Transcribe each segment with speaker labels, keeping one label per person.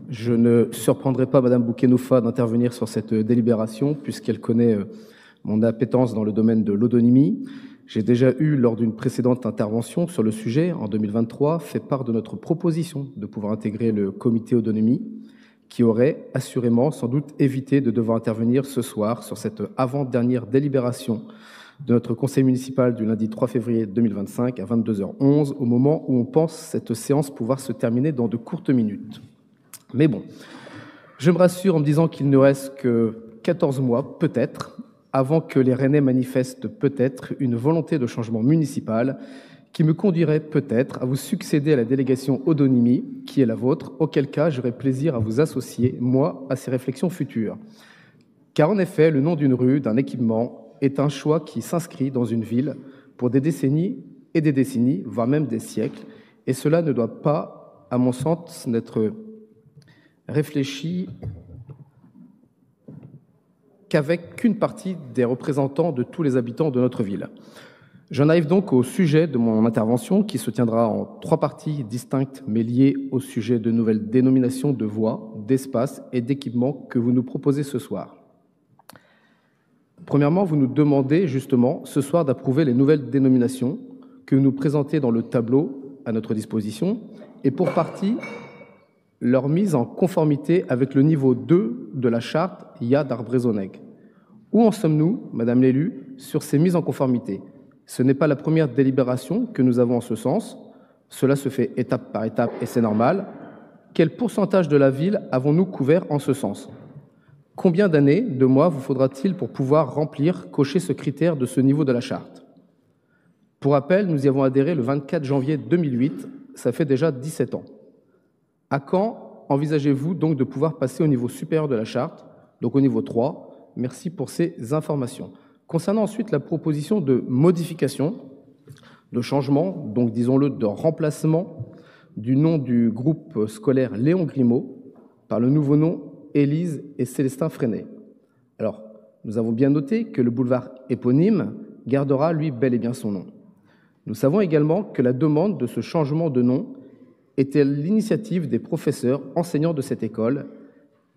Speaker 1: Je ne surprendrai pas Madame Boukenoufa d'intervenir sur cette délibération, puisqu'elle connaît mon appétence dans le domaine de l'odonymie. J'ai déjà eu, lors d'une précédente intervention sur le sujet, en 2023, fait part de notre proposition de pouvoir intégrer le comité odonymie, qui aurait assurément, sans doute, évité de devoir intervenir ce soir sur cette avant-dernière délibération de notre conseil municipal du lundi 3 février 2025 à 22h11, au moment où on pense cette séance pouvoir se terminer dans de courtes minutes. Mais bon, je me rassure en me disant qu'il ne reste que 14 mois, peut-être, avant que les Rennais manifestent peut-être une volonté de changement municipal qui me conduirait peut-être à vous succéder à la délégation odonymie, qui est la vôtre, auquel cas j'aurai plaisir à vous associer, moi, à ces réflexions futures. Car en effet, le nom d'une rue, d'un équipement, est un choix qui s'inscrit dans une ville pour des décennies et des décennies, voire même des siècles, et cela ne doit pas, à mon sens, n'être réfléchi qu'une partie des représentants de tous les habitants de notre ville. J'en arrive donc au sujet de mon intervention qui se tiendra en 3 parties distinctes mais liées au sujet de nouvelles dénominations de voies, d'espaces et d'équipements que vous nous proposez ce soir. Premièrement, vous nous demandez justement ce soir d'approuver les nouvelles dénominations que vous nous présentez dans le tableau à notre disposition et pour partie leur mise en conformité avec le niveau 2 de la charte IA d'Arbrezoneg. Où en sommes-nous, Madame l'élue, sur ces mises en conformité? Ce n'est pas la première délibération que nous avons en ce sens. Cela se fait étape par étape et c'est normal. Quel pourcentage de la ville avons-nous couvert en ce sens? Combien d'années, de mois, vous faudra-t-il pour pouvoir cocher ce critère de ce niveau de la charte? Pour rappel, nous y avons adhéré le 24 janvier 2008, ça fait déjà 17 ans. À quand envisagez-vous donc de pouvoir passer au niveau supérieur de la charte, donc au niveau 3? Merci pour ces informations. Concernant ensuite la proposition de modification, de changement, donc disons-le de remplacement du nom du groupe scolaire Léon Grimaud par le nouveau nom Élise et Célestin Freinet. Alors, nous avons bien noté que le boulevard éponyme gardera, lui, bel et bien son nom. Nous savons également que la demande de ce changement de nom était l'initiative des professeurs enseignants de cette école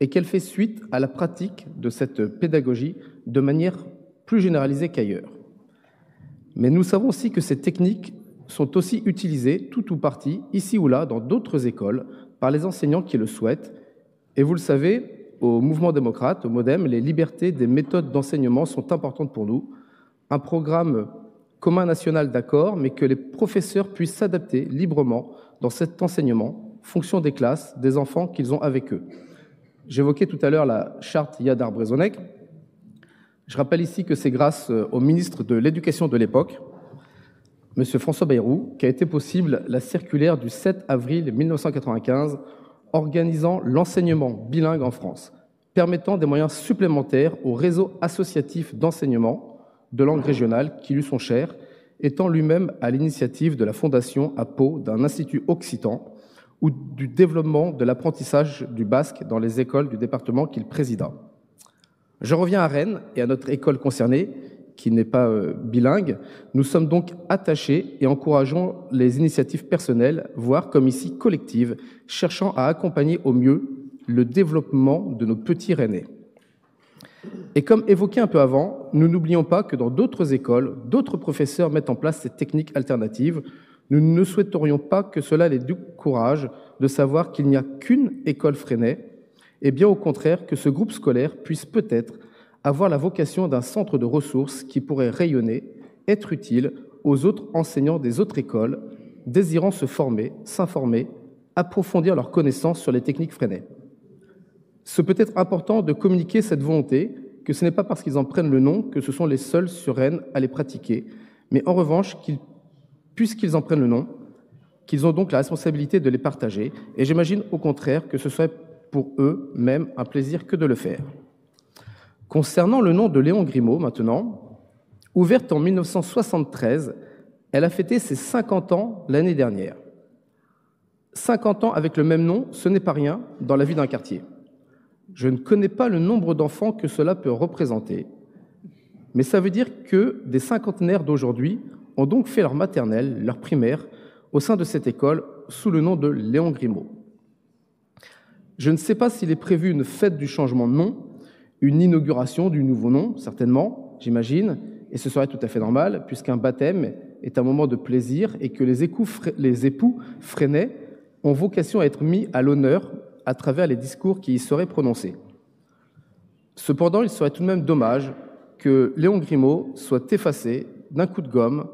Speaker 1: et qu'elle fait suite à la pratique de cette pédagogie de manière plus généralisée qu'ailleurs. Mais nous savons aussi que ces techniques sont aussi utilisées, tout ou partie, ici ou là, dans d'autres écoles, par les enseignants qui le souhaitent. Et vous le savez, au mouvement démocrate, au MoDem, les libertés des méthodes d'enseignement sont importantes pour nous. Un programme commun national, d'accord, mais que les professeurs puissent s'adapter librement dans cet enseignement, fonction des classes, des enfants qu'ils ont avec eux. J'évoquais tout à l'heure la charte IA d'Arbrezoneg. Je rappelle ici que c'est grâce au ministre de l'Éducation de l'époque, M. François Bayrou, qu'a été possible la circulaire du 7 avril 1995 organisant l'enseignement bilingue en France, permettant des moyens supplémentaires au réseau associatif d'enseignement de langue régionale qui lui sont chers, étant lui-même à l'initiative de la fondation à Pau d'un institut occitan ou du développement de l'apprentissage du basque dans les écoles du département qu'il présida. Je reviens à Rennes et à notre école concernée, qui n'est pas bilingue. Nous sommes donc attachés et encourageons les initiatives personnelles, voire comme ici collectives, cherchant à accompagner au mieux le développement de nos petits Rennais. Et comme évoqué un peu avant, nous n'oublions pas que dans d'autres écoles, d'autres professeurs mettent en place ces techniques alternatives. Nous ne souhaiterions pas que cela les décourage de savoir qu'il n'y a qu'une école Freinet, et bien au contraire que ce groupe scolaire puisse peut-être avoir la vocation d'un centre de ressources qui pourrait rayonner, être utile aux autres enseignants des autres écoles, désirant se former, s'informer, approfondir leurs connaissances sur les techniques Freinet. Ce peut être important de communiquer cette volonté, que ce n'est pas parce qu'ils en prennent le nom que ce sont les seuls sur Rennes à les pratiquer, mais en revanche, puisqu'ils en prennent le nom, qu'ils ont donc la responsabilité de les partager, et j'imagine au contraire que ce serait pour eux-mêmes un plaisir que de le faire. Concernant le nom de Léon Grimaud, maintenant, ouverte en 1973, elle a fêté ses 50 ans l'année dernière. 50 ans avec le même nom, ce n'est pas rien dans la vie d'un quartier. Je ne connais pas le nombre d'enfants que cela peut représenter, mais ça veut dire que des cinquantenaires d'aujourd'hui ont donc fait leur maternelle, leur primaire, au sein de cette école, sous le nom de Léon Grimaud. Je ne sais pas s'il est prévu une fête du changement de nom, une inauguration du nouveau nom, certainement, j'imagine, et ce serait tout à fait normal, puisqu'un baptême est un moment de plaisir et que les époux freinés ont vocation à être mis à l'honneur à travers les discours qui y seraient prononcés. Cependant, il serait tout de même dommage que Léon Grimaud soit effacé d'un coup de gomme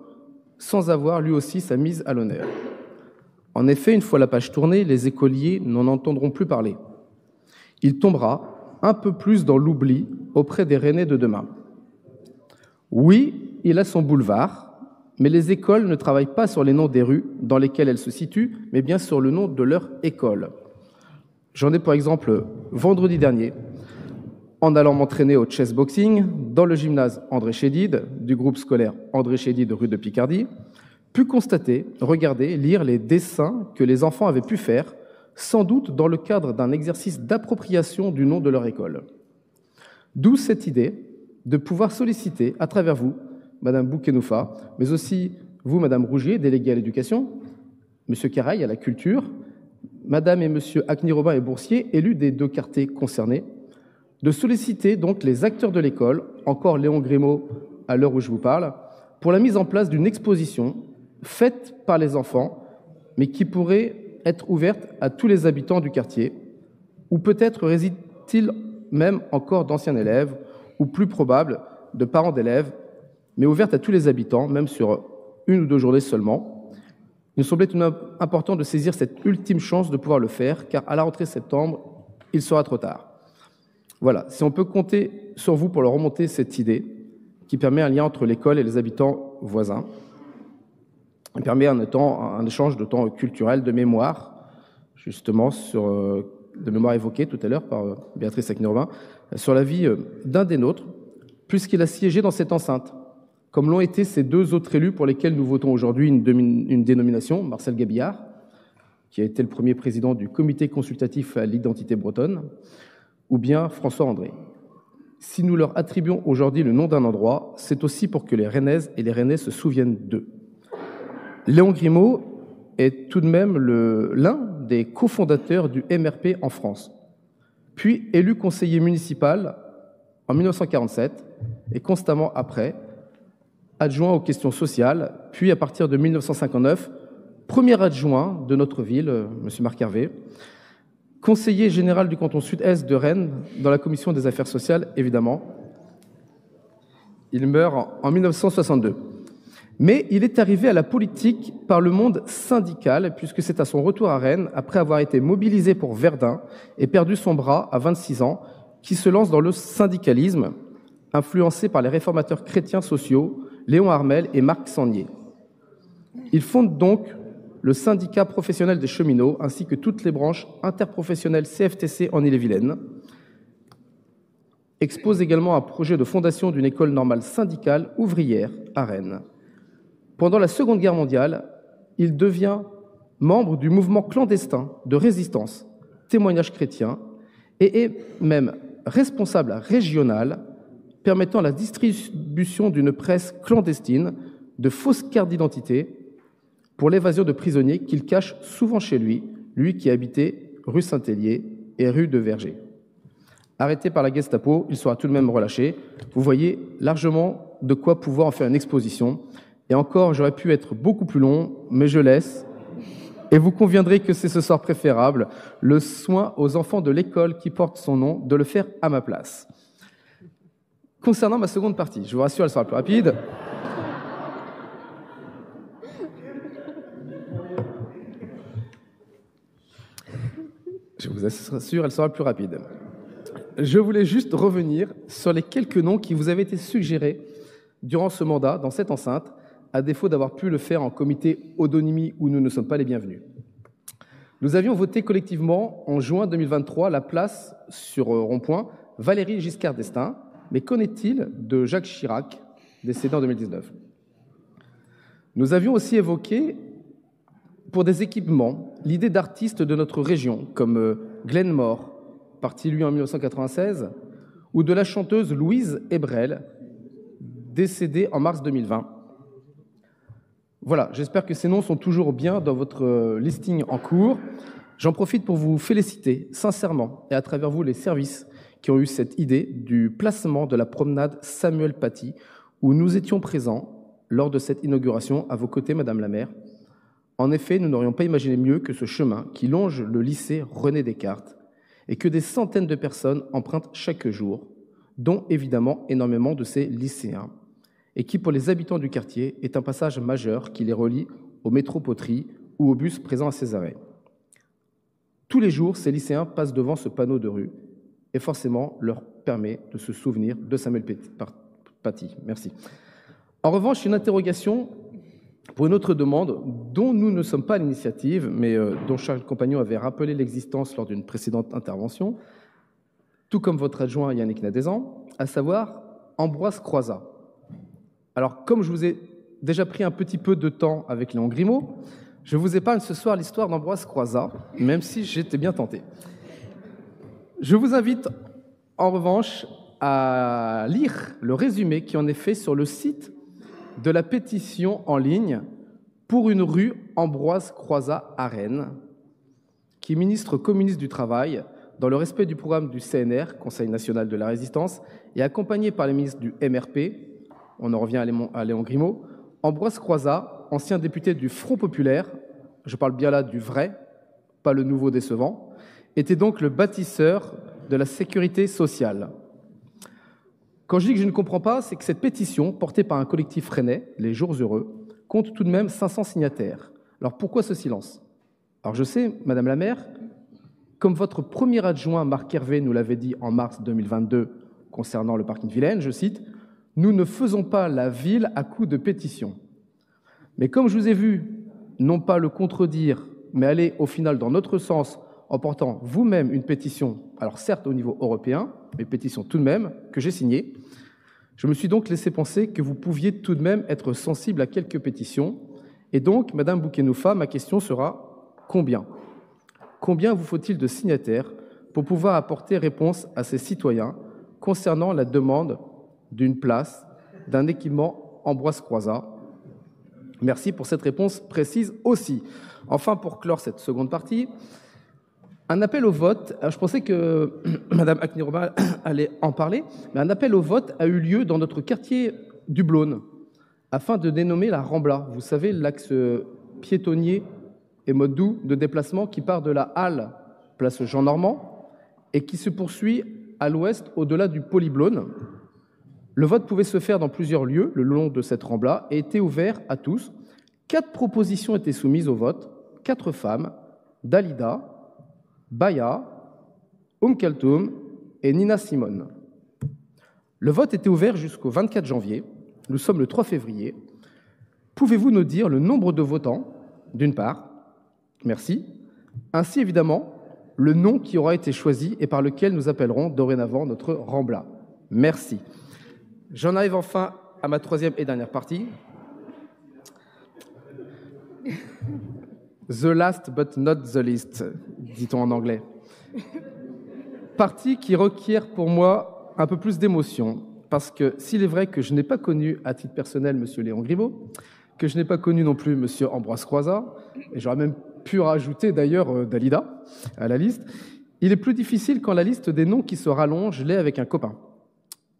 Speaker 1: sans avoir lui aussi sa mise à l'honneur. En effet, une fois la page tournée, les écoliers n'en entendront plus parler. Il tombera un peu plus dans l'oubli auprès des Rennais de demain. Oui, il a son boulevard, mais les écoles ne travaillent pas sur les noms des rues dans lesquelles elles se situent, mais bien sur le nom de leur école. J'en ai par exemple vendredi dernier, en allant m'entraîner au chessboxing dans le gymnase André Chédid du groupe scolaire André Chédid rue de Picardie, pu constater, regarder, lire les dessins que les enfants avaient pu faire, sans doute dans le cadre d'un exercice d'appropriation du nom de leur école. D'où cette idée de pouvoir solliciter à travers vous, Madame Boukenoufa, mais aussi vous, Madame Rougier, déléguée à l'éducation, Monsieur Caraï à la culture, Madame et Monsieur Acni-Robin et Boursier, élus des deux quartiers concernés, de solliciter donc les acteurs de l'école, encore Léon Grimaud à l'heure où je vous parle, pour la mise en place d'une exposition faite par les enfants, mais qui pourrait être ouverte à tous les habitants du quartier, ou peut-être réside-t-il même encore d'anciens élèves, ou plus probable, de parents d'élèves, mais ouverte à tous les habitants, même sur 1 ou 2 journées seulement. Il me semblait tout de même important de saisir cette ultime chance de pouvoir le faire, car à la rentrée septembre, il sera trop tard. Voilà, si on peut compter sur vous pour leur remonter cette idée, qui permet un lien entre l'école et les habitants voisins, qui permet un échange de temps culturel, de mémoire, justement, de mémoire évoquée tout à l'heure par Béatrice Acni-Robin, sur la vie d'un des nôtres, puisqu'il a siégé dans cette enceinte, comme l'ont été ces 2 autres élus pour lesquels nous votons aujourd'hui une dénomination, Marcel Gabillard, qui a été le premier président du comité consultatif à l'identité bretonne, ou bien François André. Si nous leur attribuons aujourd'hui le nom d'un endroit, c'est aussi pour que les Rennaises et les Rennais se souviennent d'eux. Léon Grimaud est tout de même l'un des cofondateurs du MRP en France, puis élu conseiller municipal en 1947 et constamment après, adjoint aux questions sociales, puis à partir de 1959, premier adjoint de notre ville, M. Marc Hervé, conseiller général du canton sud-est de Rennes dans la commission des affaires sociales, évidemment. Il meurt en 1962. Mais il est arrivé à la politique par le monde syndical, puisque c'est à son retour à Rennes, après avoir été mobilisé pour Verdun et perdu son bras à 26 ans, qu'il se lance dans le syndicalisme, influencé par les réformateurs chrétiens sociaux, Léon Harmel et Marc Sangnier. Il fonde donc le syndicat professionnel des cheminots, ainsi que toutes les branches interprofessionnelles CFTC en Ille-et-Vilaine. Expose également un projet de fondation d'une école normale syndicale ouvrière à Rennes. Pendant la Seconde Guerre mondiale, il devient membre du mouvement clandestin de résistance, Témoignage chrétien, et est même responsable régional permettant la distribution d'une presse clandestine de fausses cartes d'identité pour l'évasion de prisonniers qu'il cache souvent chez lui, lui qui habitait rue Saint-Hélier et rue de Verger. Arrêté par la Gestapo, il sera tout de même relâché. Vous voyez largement de quoi pouvoir en faire une exposition. Et encore, j'aurais pu être beaucoup plus long, mais je laisse. Et vous conviendrez que c'est ce soir préférable, le soin aux enfants de l'école qui porte son nom, de le faire à ma place. Concernant ma seconde partie, je vous rassure, elle sera plus rapide. Je vous assure, elle sera plus rapide. Je voulais juste revenir sur les quelques noms qui vous avaient été suggérés durant ce mandat dans cette enceinte, à défaut d'avoir pu le faire en comité Odonymie où nous ne sommes pas les bienvenus. Nous avions voté collectivement en juin 2023 la place sur rond-point Valéry Giscard d'Estaing, mais qu'en est-il de Jacques Chirac, décédé en 2019 ? Nous avions aussi évoqué, pour des équipements, l'idée d'artistes de notre région, comme Glenn Moore, parti lui en 1996, ou de la chanteuse Louise Hébrel, décédée en mars 2020. Voilà, j'espère que ces noms sont toujours bien dans votre listing en cours. J'en profite pour vous féliciter sincèrement et à travers vous les services qui ont eu cette idée du placement de la promenade Samuel Paty où nous étions présents lors de cette inauguration à vos côtés, Madame la maire. En effet, nous n'aurions pas imaginé mieux que ce chemin qui longe le lycée René Descartes et que des centaines de personnes empruntent chaque jour, dont évidemment énormément de ces lycéens, et qui, pour les habitants du quartier, est un passage majeur qui les relie au métro Poterie ou au bus présent à ces arrêts. Tous les jours, ces lycéens passent devant ce panneau de rue et forcément leur permet de se souvenir de Samuel Paty. Merci. En revanche, une interrogation pour une autre demande dont nous ne sommes pas à l'initiative, mais dont Charles Compagnon avait rappelé l'existence lors d'une précédente intervention, tout comme votre adjoint Yannick Nadezan, à savoir Ambroise Croizat. Alors, comme je vous ai déjà pris un petit peu de temps avec Léon Grimaud, je vous épargne ce soir l'histoire d'Ambroise Croizat, même si j'étais bien tenté. Je vous invite, en revanche, à lire le résumé qui en est fait sur le site de la pétition en ligne pour une rue Ambroise Croizat à Rennes, qui est ministre communiste du Travail, dans le respect du programme du CNR, Conseil national de la résistance, et accompagné par les ministres du MRP, on en revient à Léon Grimaud, Ambroise Croizat, ancien député du Front populaire, je parle bien là du vrai, pas le nouveau décevant, était donc le bâtisseur de la sécurité sociale. Quand je dis que je ne comprends pas, c'est que cette pétition, portée par un collectif rennais, les Jours Heureux, compte tout de même 500 signataires. Alors pourquoi ce silence? Alors je sais, Madame la maire, comme votre premier adjoint Marc Hervé nous l'avait dit en mars 2022 concernant le parking de Vilaine, je cite, « Nous ne faisons pas la ville à coups de pétition. » Mais comme je vous ai vu, non pas le contredire, mais aller au final dans notre sens en portant vous-même une pétition, alors certes au niveau européen, mais pétition tout de même, que j'ai signée, je me suis donc laissé penser que vous pouviez tout de même être sensible à quelques pétitions. Et donc, Madame Boukenoufa, ma question sera combien? Combien vous faut-il de signataires pour pouvoir apporter réponse à ces citoyens concernant la demande d'une place, d'un équipement Ambroise Croizat? Merci pour cette réponse précise aussi. Enfin, pour clore cette seconde partie, un appel au vote, alors je pensais que Mme Akniroba allait en parler, mais un appel au vote a eu lieu dans notre quartier du Blône afin de dénommer la Rambla. Vous savez, l'axe piétonnier et mode doux de déplacement qui part de la halle place Jean Normand et qui se poursuit à l'ouest au-delà du Polyblône. Le vote pouvait se faire dans plusieurs lieux le long de cette Rambla et était ouvert à tous. 4 propositions étaient soumises au vote, 4 femmes, Dalida, Baya, Kaltoum et Nina Simone. Le vote était ouvert jusqu'au 24 janvier. Nous sommes le 3 février. Pouvez-vous nous dire le nombre de votants, d'une part? Merci. Ainsi, évidemment, le nom qui aura été choisi et par lequel nous appellerons dorénavant notre Rambla. Merci. J'en arrive enfin à ma troisième et dernière partie. The last but not the least, dit-on en anglais. Partie qui requiert pour moi un peu plus d'émotion, parce que s'il est vrai que je n'ai pas connu à titre personnel M. Léon Grimaud, que je n'ai pas connu non plus M. Ambroise Croizat, et j'aurais même pu rajouter d'ailleurs Dalida à la liste, il est plus difficile quand la liste des noms qui se rallonge l'est avec un copain.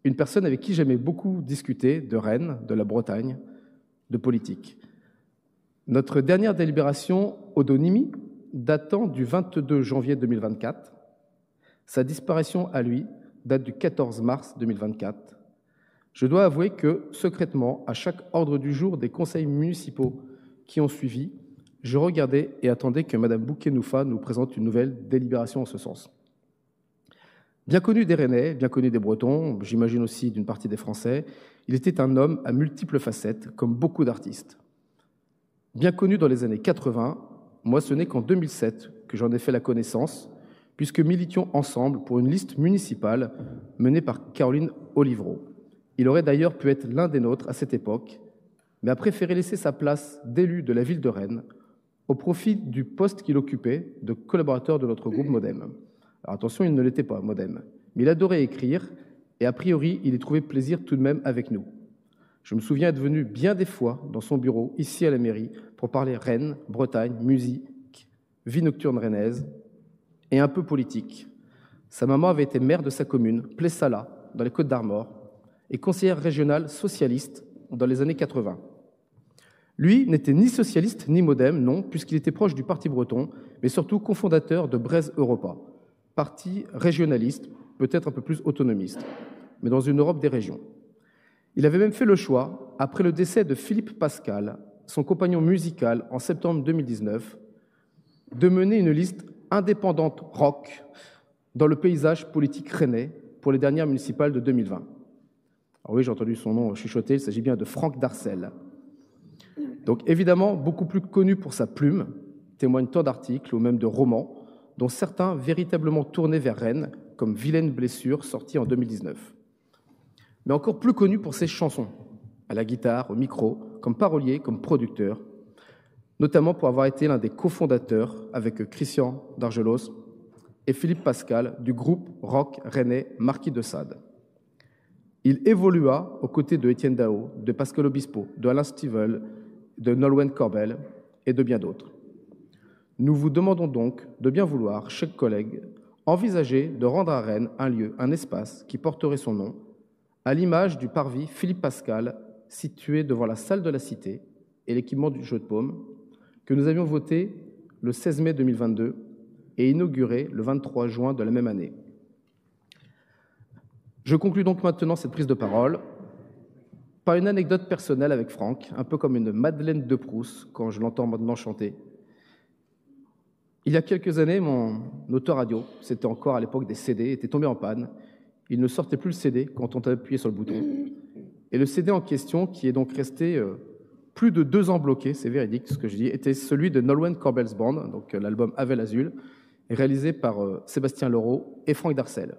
Speaker 1: Une personne avec qui j'aimais beaucoup discuter de Rennes, de la Bretagne, de politique. Notre dernière délibération Odonimi, datant du 22 janvier 2024, sa disparition à lui date du 14 mars 2024. Je dois avouer que, secrètement, à chaque ordre du jour des conseils municipaux qui ont suivi, je regardais et attendais que Mme Boukenoufa nous présente une nouvelle délibération en ce sens. Bien connu des Rennais, bien connu des Bretons, j'imagine aussi d'une partie des Français, il était un homme à multiples facettes, comme beaucoup d'artistes. Bien connu dans les années 80, moi ce n'est qu'en 2007 que j'en ai fait la connaissance, puisque militions ensemble pour une liste municipale menée par Caroline Olivreau. Il aurait d'ailleurs pu être l'un des nôtres à cette époque, mais a préféré laisser sa place d'élu de la ville de Rennes au profit du poste qu'il occupait de collaborateur de notre groupe Modem. Alors attention, il ne l'était pas, Modem, mais il adorait écrire et a priori, il y trouvait plaisir tout de même avec nous. Je me souviens être venu bien des fois dans son bureau, ici à la mairie, pour parler Rennes, Bretagne, musique, vie nocturne rennaise et un peu politique. Sa maman avait été maire de sa commune, Plessala, dans les Côtes-d'Armor, et conseillère régionale socialiste dans les années 80. Lui n'était ni socialiste ni modem, non, puisqu'il était proche du Parti breton, mais surtout cofondateur de Braise Europa, parti régionaliste, peut-être un peu plus autonomiste, mais dans une Europe des régions. Il avait même fait le choix, après le décès de Philippe Pascal, son compagnon musical, en septembre 2019, de mener une liste indépendante rock dans le paysage politique rennais pour les dernières municipales de 2020. Alors oui, j'ai entendu son nom chuchoter, il s'agit bien de Franck Darcel. Donc évidemment, beaucoup plus connu pour sa plume, témoigne tant d'articles ou même de romans, dont certains véritablement tournés vers Rennes, comme Vilaine blessure, sorti en 2019. Mais encore plus connu pour ses chansons, à la guitare, au micro, comme parolier, comme producteur, notamment pour avoir été l'un des cofondateurs, avec Christian Dargelos et Philippe Pascal, du groupe rock rennais Marquis de Sade. Il évolua aux côtés de Étienne Dao, de Pascal Obispo, de Alain Stivell, de Nolwenn Corbel et de bien d'autres. Nous vous demandons donc de bien vouloir, chers collègues, envisager de rendre à Rennes un lieu, un espace qui porterait son nom, à l'image du parvis Philippe Pascal, situé devant la salle de la Cité et l'équipement du Jeu de Paume, que nous avions voté le 16 mai 2022 et inauguré le 23 juin de la même année. Je conclus donc maintenant cette prise de parole par une anecdote personnelle avec Franck, un peu comme une Madeleine de Proust quand je l'entends maintenant chanter. Il y a quelques années, mon autoradio, c'était encore à l'époque des CD, était tombé en panne. Il ne sortait plus le CD quand on appuyait sur le bouton. Et le CD en question, qui est donc resté plus de 2 ans bloqué, c'est véridique ce que je dis, était celui de Nolwenn Corbel's Band, donc l'album Avel Azul, réalisé par Sébastien Leroux et Franck Darcel.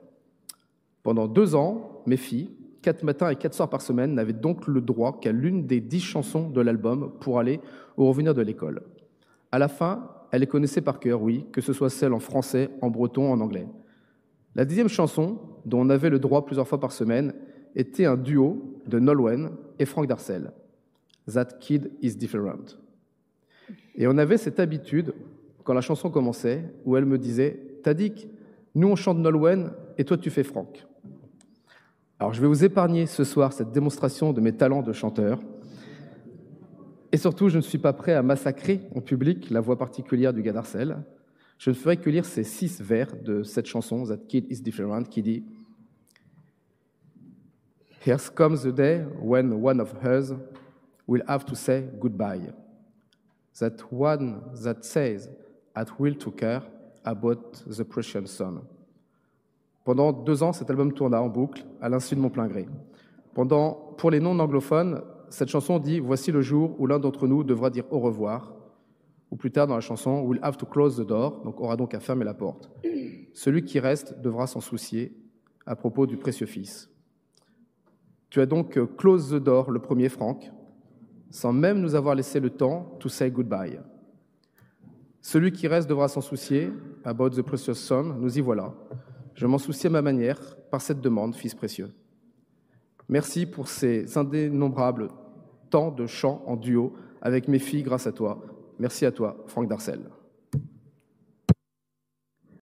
Speaker 1: Pendant 2 ans, mes filles, 4 matins et 4 soirs par semaine, n'avaient donc le droit qu'à l'une des 10 chansons de l'album pour aller ou revenir de l'école. À la fin, elles les connaissaient par cœur, oui, que ce soit celles en français, en breton, en anglais. La 10e chanson, dont on avait le droit plusieurs fois par semaine, était un duo de Nolwenn et Franck Darcel. That Kid is Different. Et on avait cette habitude, quand la chanson commençait, où elle me disait « Tadik, nous on chante Nolwenn et toi tu fais Franck ». Alors je vais vous épargner ce soir cette démonstration de mes talents de chanteur. Et surtout, je ne suis pas prêt à massacrer en public la voix particulière du gars Darcel. Je ne ferai que lire ces 6 vers de cette chanson, That Kid is Different, qui dit « Here comes the day when one of us will have to say goodbye. That one that says at will to care about the precious son. » Pendant 2 ans, cet album tourna en boucle, à l'insu de mon plein gré. Pour les non-anglophones, cette chanson dit « Voici le jour où l'un d'entre nous devra dire au revoir », ou plus tard dans la chanson « We'll have to close the door », donc aura donc à fermer la porte. Celui qui reste devra s'en soucier à propos du précieux fils. Tu as donc close the door, le premier, Franck, sans même nous avoir laissé le temps to say goodbye. Celui qui reste devra s'en soucier, about the precious son, nous y voilà. Je m'en soucie à ma manière, par cette demande, fils précieux. Merci pour ces indénombrables temps de chant en duo avec mes filles grâce à toi. Merci à toi, Franck Darcel.